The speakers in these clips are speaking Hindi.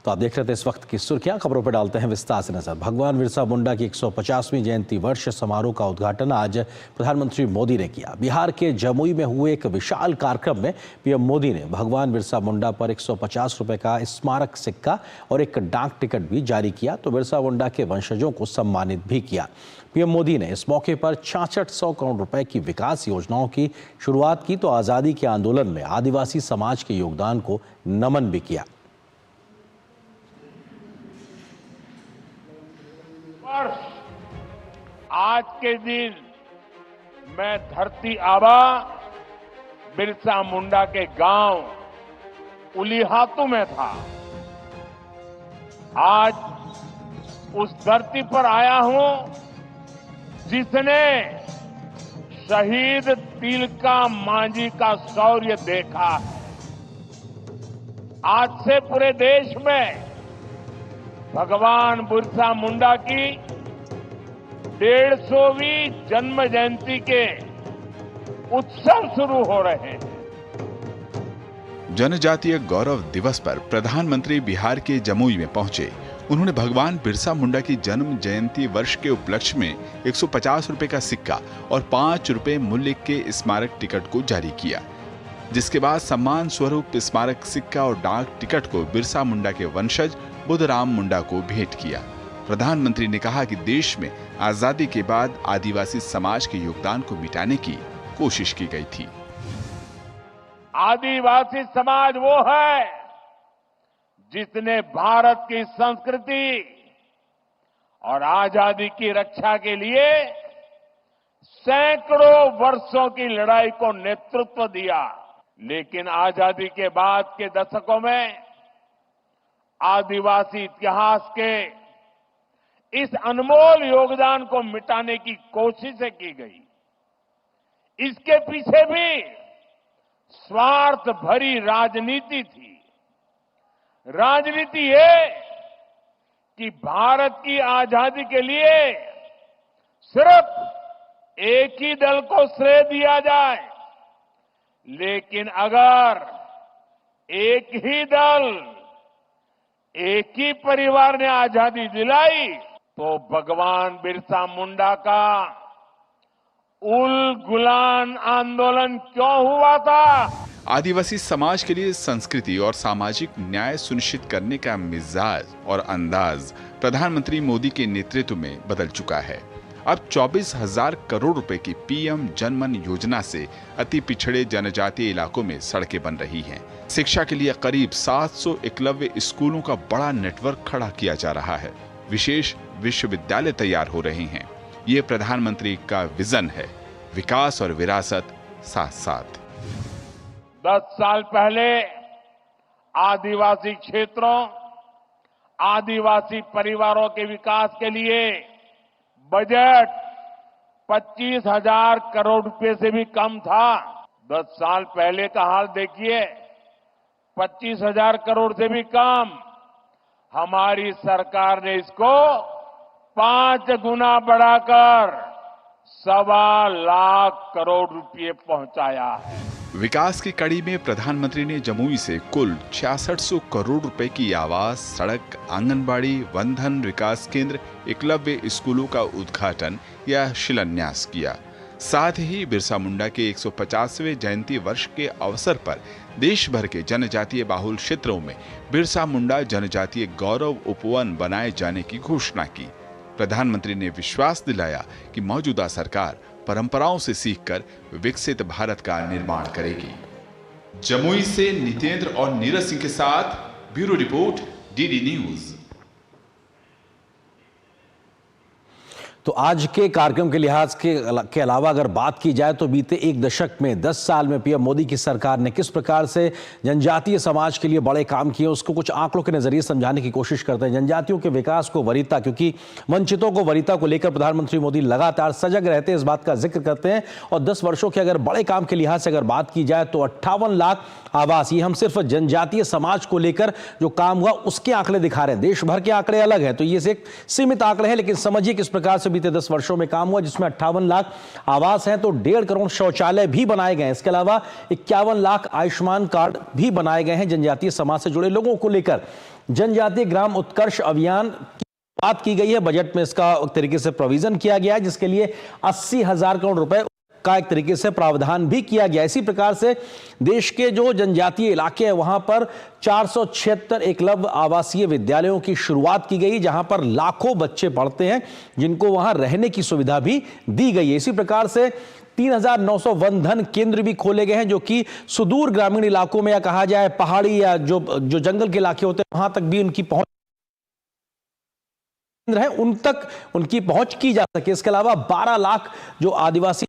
तो आप देख रहे थे इस वक्त की सुर्खियां। खबरों पर डालते हैं विस्तार से नजर। भगवान बिरसा मुंडा की 150वीं जयंती वर्ष समारोह का उद्घाटन आज प्रधानमंत्री मोदी ने किया। बिहार के जमुई में हुए एक विशाल कार्यक्रम में पीएम मोदी ने भगवान बिरसा मुंडा पर 150 रुपए का स्मारक सिक्का और एक डाक टिकट भी जारी किया तो बिरसा मुंडा के वंशजों को सम्मानित भी किया। पीएम मोदी ने इस मौके पर 6600 करोड़ रुपए की विकास योजनाओं की शुरुआत की तो आजादी के आंदोलन में आदिवासी समाज के योगदान को नमन भी किया। आज के दिन मैं धरती आबा बिरसा मुंडा के गांव उलीहातू में था। आज उस धरती पर आया हूं जिसने शहीद तिलका मांझी का शौर्य देखा है। आज से पूरे देश में भगवान बिरसा मुंडा की 150वीं जन्म जयंती के उत्सव शुरू हो रहे हैं। जनजातीय गौरव दिवस पर प्रधानमंत्री बिहार के जमुई में पहुंचे। उन्होंने भगवान बिरसा मुंडा की जन्म जयंती वर्ष के उपलक्ष्य में 150 रुपए का सिक्का और 5 रुपए मूल्य के स्मारक टिकट को जारी किया, जिसके बाद सम्मान स्वरूप स्मारक सिक्का और डाक टिकट को बिरसा मुंडा के वंशज बुद्धराम मुंडा को भेंट किया। प्रधानमंत्री ने कहा कि देश में आजादी के बाद आदिवासी समाज के योगदान को मिटाने की कोशिश की गई थी। आदिवासी समाज वो है जिसने भारत की संस्कृति और आजादी की रक्षा के लिए सैकड़ों वर्षों की लड़ाई को नेतृत्व दिया। लेकिन आजादी के बाद के दशकों में आदिवासी इतिहास के इस अनमोल योगदान को मिटाने की कोशिशें की गई। इसके पीछे भी स्वार्थ भरी राजनीति थी। राजनीति ये कि भारत की आजादी के लिए सिर्फ एक ही दल को श्रेय दिया जाए, लेकिन अगर एक ही दल, एक ही परिवार ने आजादी दिलाई तो भगवान बिरसा मुंडा का उल गुलान आंदोलन क्यों हुआ था? आदिवासी समाज के लिए संस्कृति और सामाजिक न्याय सुनिश्चित करने का मिजाज और अंदाज प्रधानमंत्री मोदी के नेतृत्व में बदल चुका है। अब 24,000 करोड़ रुपए की पीएम जनमन योजना से अति पिछड़े जनजातीय इलाकों में सड़कें बन रही हैं। शिक्षा के लिए करीब 700 एकलव्य स्कूलों का बड़ा नेटवर्क खड़ा किया जा रहा है। विशेष विश्वविद्यालय तैयार हो रहे हैं। ये प्रधानमंत्री का विजन है, विकास और विरासत साथ साथ। 10 साल पहले आदिवासी क्षेत्रों, आदिवासी परिवारों के विकास के लिए बजट 25,000 करोड़ रुपए से भी कम था। 10 साल पहले का हाल देखिए, 25,000 करोड़ से भी कम। हमारी सरकार ने इसको 5 गुना बढ़ाकर 1.25 लाख करोड़ रुपए पहुंचाया है। विकास की कड़ी में प्रधानमंत्री ने जमुई से कुल 6600 करोड़ रुपए की आवास, सड़क, आंगनबाड़ी, वनधन विकास केंद्र, एकलव्य स्कूलों का उद्घाटन या शिलान्यास किया। साथ ही बिरसा मुंडा के 150वें जयंती वर्ष के अवसर पर देश भर के जनजातीय बाहुल क्षेत्रों में बिरसा मुंडा जनजातीय गौरव उपवन बनाए जाने की घोषणा की। प्रधानमंत्री ने विश्वास दिलाया कि मौजूदा सरकार परंपराओं से सीखकर विकसित भारत का निर्माण करेगी। जमुई से नितेंद्र और नीरज सिंह के साथ ब्यूरो रिपोर्ट, डीडी न्यूज। तो आज के कार्यक्रम के लिहाज के अलावा अगर बात की जाए तो बीते एक दशक में 10 साल में पीएम मोदी की सरकार ने किस प्रकार से जनजातीय समाज के लिए बड़े काम किए, उसको कुछ आंकड़ों के नजरिए समझाने की कोशिश करते हैं। जनजातियों के विकास को वरीयता, क्योंकि वंचितों को वरीयता को लेकर प्रधानमंत्री मोदी लगातार सजग रहते हैं, इस बात का जिक्र करते हैं। और 10 वर्षों के अगर बड़े काम के लिहाज से अगर बात की जाए तो 58 लाख आवास, ये हम सिर्फ जनजातीय समाज को लेकर जो काम हुआ उसके आंकड़े दिखा रहे हैं। देश भर के आंकड़े अलग हैं, तो ये एक सीमित आंकड़े हैं, लेकिन समझिए किस प्रकार से बीते 10 वर्षों में काम हुआ, जिसमें 58 लाख आवास हैं तो 1.5 करोड़ शौचालय भी बनाए गए हैं। इसके अलावा 51 लाख आयुष्मान कार्ड भी बनाए गए हैं जनजातीय समाज से जुड़े लोगों को लेकर। जनजातीय ग्राम उत्कर्ष अभियान की बात की गई है, बजट में इसका एक तरीके से प्रोविजन किया गया है, जिसके लिए 80,000 करोड़ रुपए का एक तरीके से प्रावधान भी किया गया। इसी प्रकार से देश के जो जनजातीय इलाके हैं वहां पर 476 एकलव्य आवासीय विद्यालयों की शुरुआत की गई, जहां पर लाखों बच्चे पढ़ते हैं, जिनको वहां रहने की सुविधा भी दी गई है। इसी प्रकार से 3,900 वनधन केंद्र भी खोले गए हैं, जो कि सुदूर ग्रामीण इलाकों में या कहा जाए पहाड़ी या जो जंगल के इलाके होते हैं वहां तक भी उनकी पहुंच है, उन तक उनकी पहुंच की जा सके। इसके अलावा 12 लाख जो आदिवासी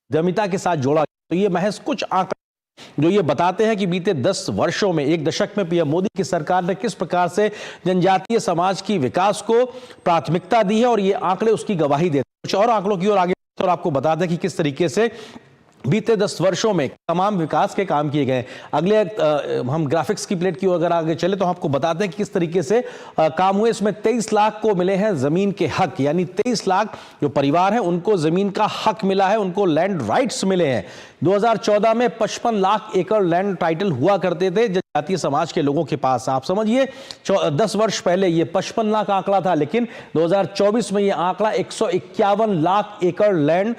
उद्यमिता के साथ जोड़ा गया। तो ये महज कुछ आंकड़े जो ये बताते हैं कि बीते 10 वर्षों में, एक दशक में पीएम मोदी की सरकार ने किस प्रकार से जनजातीय समाज की विकास को प्राथमिकता दी है, और ये आंकड़े उसकी गवाही देते हैं। कुछ और आंकड़ों की ओर आगे और आपको बता दें कि किस तरीके से बीते 10 वर्षों में तमाम विकास के काम किए गए। अगले हम ग्राफिक्स की प्लेट की ओर अगर आगे चले तो हम आपको बताते हैं कि किस तरीके से काम हुए। इसमें 23 लाख को मिले हैं जमीन के हक, यानी 23 लाख जो परिवार हैं उनको जमीन का हक मिला है, उनको लैंड राइट्स मिले हैं। 2014 में 55 लाख एकड़ लैंड टाइटल हुआ करते थे जनजातीय समाज के लोगों के पास। आप समझिए 10 वर्ष पहले ये 55 लाख आंकड़ा था, लेकिन 2024 में ये आंकड़ा 151 लाख एकड़ लैंड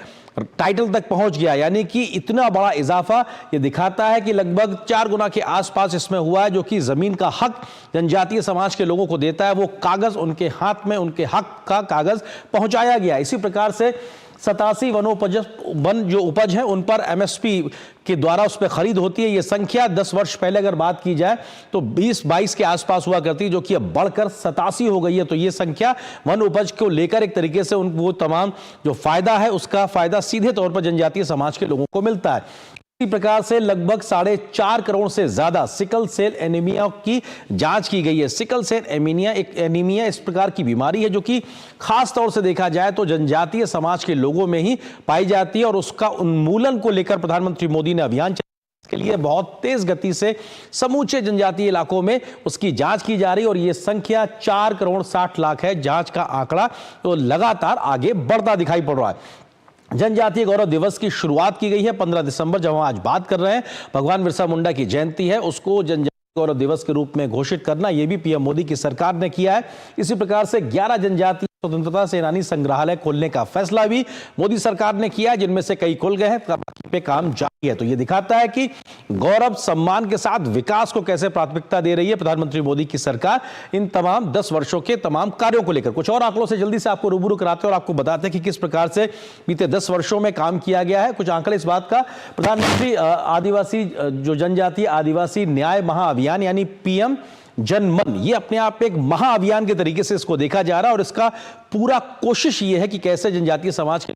टाइटल तक पहुंच गया। यानी कि इतना बड़ा इजाफा ये दिखाता है कि लगभग 4 गुना के आसपास इसमें हुआ है, जो कि जमीन का हक जनजातीय समाज के लोगों को देता है। वो कागज उनके हाथ में, उनके हक का कागज पहुंचाया गया। इसी प्रकार से 87 वन जो उपज है उन पर एमएसपी के द्वारा उस पर खरीद होती है। ये संख्या 10 वर्ष पहले अगर बात की जाए तो 20-22 के आसपास हुआ करती, जो कि अब बढ़कर 87 हो गई है। तो ये संख्या वन उपज को लेकर एक तरीके से वो तमाम जो फायदा है उसका फायदा सीधे तौर पर जनजातीय समाज के लोगों को मिलता है। इसी प्रकार से लगभग 4.5 करोड़ से ज्यादा सिकल सेल एनीमिया की जांच की गई है। सिकल सेल एनीमिया इस प्रकार की बीमारी है जो कि खास तौर से देखा जाए तो जनजातीय समाज के लोगों में ही पाई जाती है, और उसका उन्मूलन को लेकर प्रधानमंत्री मोदी ने अभियान चलाया। इसके लिए बहुत तेज गति से समूचे जनजातीय इलाकों में उसकी जांच की जा रही है, और यह संख्या 4 करोड़ 60 लाख है। जांच का आंकड़ा तो लगातार आगे बढ़ता दिखाई पड़ रहा है। जनजातीय गौरव दिवस की शुरुआत की गई है 15 दिसंबर, जब हम आज बात कर रहे हैं भगवान बिरसा मुंडा की जयंती है, उसको जनजातीय गौरव दिवस के रूप में घोषित करना यह भी पीएम मोदी की सरकार ने किया है। इसी प्रकार से 11 जनजातीय स्वतंत्रता सेनानी संग्रहालय खोलने का फैसला भी मोदी सरकार ने किया है, जिनमें से कई खुल गए हैं, बाकी पे काम जारी है। तो ये दिखाता है कि गौरव सम्मान के साथ विकास को कैसे प्राथमिकता दे रही है प्रधानमंत्री मोदी की सरकार इन तमाम 10 वर्षों के तमाम कार्यों को लेकर। कुछ और आंकड़ों से जल्दी से आपको रूबरू कराते हैं और आपको बताते हैं कि किस प्रकार से बीते 10 वर्षों में काम किया गया है। कुछ आंकड़े इस बात का, प्रधानमंत्री आदिवासी जो जनजातीय आदिवासी न्याय महाअभियान यानी पीएम जनमन, ये अपने आप एक महाअभियान के तरीके से इसको देखा जा रहा है, और इसका पूरा कोशिश ये है कि कैसे जनजातीय समाज के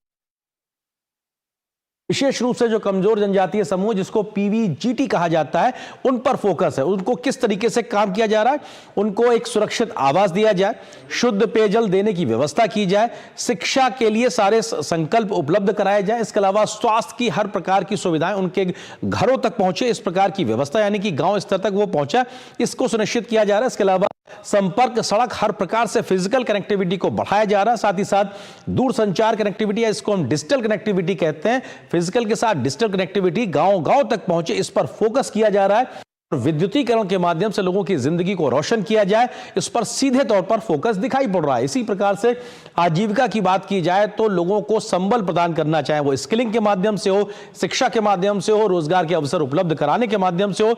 विशेष रूप से जो कमजोर जनजातीय समूह जिसको पीवीजीटी कहा जाता है उन पर फोकस है। उनको किस तरीके से काम किया जा रहा है, उनको एक सुरक्षित आवास दिया जाए, शुद्ध पेयजल देने की व्यवस्था की जाए, शिक्षा के लिए सारे संकल्प उपलब्ध कराए जाए, इसके अलावा स्वास्थ्य की हर प्रकार की सुविधाएं उनके घरों तक पहुंचे, इस प्रकार की व्यवस्था यानी कि गांव स्तर तक वो पहुंचा, इसको सुनिश्चित किया जा रहा है। इसके अलावा संपर्क, सड़क, हर प्रकार से फिजिकल कनेक्टिविटी को बढ़ाया जा रहा है। साथ ही साथ दूर संचार कनेक्टिविटी, इसको हम डिजिटल कनेक्टिविटी कहते हैं, फिजिकल के साथ डिजिटल कनेक्टिविटी गांव गांव तक पहुंचे, इस पर फोकस किया जा रहा है। विद्युतीकरण के माध्यम से लोगों की जिंदगी को रोशन किया जाए, इस पर सीधे तौर पर फोकस दिखाई पड़ रहा है। इसी प्रकार से आजीविका की बात की जाए तो लोगों को संबल प्रदान करना, चाहे वो स्किलिंग के माध्यम से हो, शिक्षा के माध्यम से हो, रोजगार के अवसर उपलब्ध कराने के माध्यम से हो।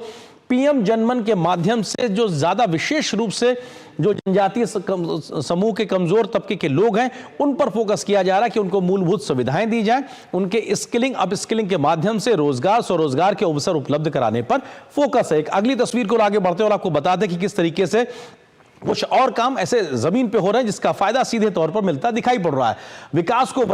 पीएम जनमन के माध्यम से जो ज्यादा विशेष रूप से जो जनजातीय समूह के कमजोर तबके के लोग हैं उन पर फोकस किया जा रहा है कि उनको मूलभूत सुविधाएं दी जाएं, उनके स्किलिंग अप स्किलिंग के माध्यम से रोजगार, स्वरोजगार के अवसर उपलब्ध कराने पर फोकस है। एक अगली तस्वीर को आगे बढ़ते और आपको बता दें कि किस तरीके से कुछ और काम ऐसे जमीन पे हो रहे हैं जिसका फायदा सीधे तौर पर मिलता दिखाई पड़ रहा है। विकास को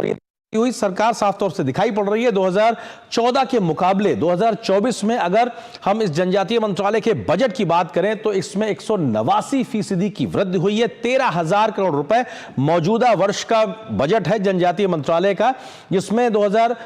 हुई सरकार साफ तौर से दिखाई पड़ रही है। 2014 के मुकाबले 2024 में अगर हम इस जनजातीय मंत्रालय के बजट की बात करें तो इसमें 189% की वृद्धि हुई है। 13,000 करोड़ रुपए मौजूदा वर्ष का बजट है जनजातीय मंत्रालय का, जिसमें 2000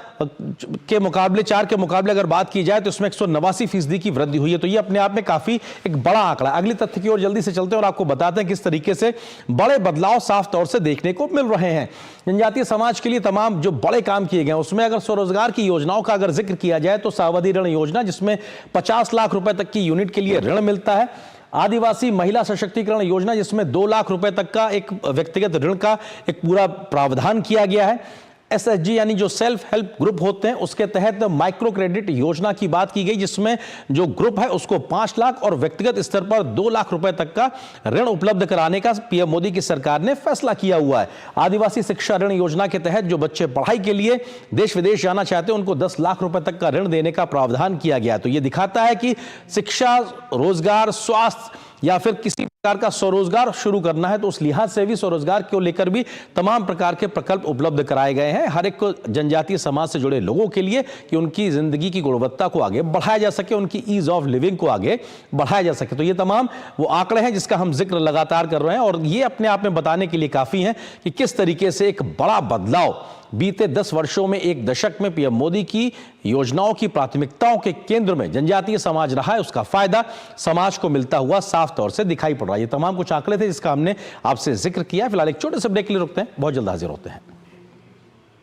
के मुकाबले 4 के मुकाबले अगर बात की जाए तो इसमें 189% की वृद्धि हुई है। तो ये अपने आप में काफी एक बड़ा आंकड़ा है। अगली तथ्य की ओर जल्दी से चलते हैं और आपको बताते हैं किस तरीके से बड़े बदलाव साफ तौर से देखने को मिल रहे हैं। जनजातीय समाज के लिए तमाम जो बड़े काम किए गए उसमें अगर स्वरोजगार की योजनाओं का अगर जिक्र किया जाए तो सावधि ऋण योजना, जिसमें 50 लाख रुपए तक की यूनिट के लिए ऋण मिलता है। आदिवासी महिला सशक्तिकरण योजना, जिसमें 2 लाख रुपए तक का एक व्यक्तिगत ऋण का एक पूरा प्रावधान किया गया है। SHG यानी जो सेल्फ हेल्प ग्रुप होते हैं उसके तहत माइक्रो क्रेडिट योजना की बात की गई, जिसमें जो ग्रुप है उसको 5 लाख और व्यक्तिगत स्तर पर 2 लाख रुपए तक का ऋण उपलब्ध कराने का पीएम मोदी की सरकार ने फैसला किया हुआ है। आदिवासी शिक्षा ऋण योजना के तहत जो बच्चे पढ़ाई के लिए देश विदेश जाना चाहते हैं उनको 10 लाख रुपए तक का ऋण देने का प्रावधान किया गया। तो यह दिखाता है कि शिक्षा, रोजगार, स्वास्थ्य या फिर किसी प्रकार का स्वरोजगार शुरू करना है तो उस लिहाज से भी स्वरोजगार को लेकर भी तमाम प्रकार के प्रकल्प उपलब्ध कराए गए हैं हर एक जनजातीय समाज से जुड़े लोगों के लिए, कि उनकी जिंदगी की गुणवत्ता को आगे बढ़ाया जा सके, उनकी ईज ऑफ लिविंग को आगे बढ़ाया जा सके। तो ये तमाम वो आंकड़े हैं जिसका हम जिक्र लगातार कर रहे हैं और ये अपने आप में बताने के लिए काफी है कि किस तरीके से एक बड़ा बदलाव बीते 10 वर्षों में, एक दशक में पीएम मोदी की योजनाओं की प्राथमिकताओं के केंद्र में जनजातीय समाज रहा है। उसका फायदा समाज को मिलता हुआ साफ तौर से दिखाई पड़ रहा है। ये तमाम कुछ आंकड़े थे जिसका हमने आपसे जिक्र किया। फिलहाल एक छोटे से ब्रेक के लिए रुकते हैं, बहुत जल्द हाजिर होते हैं।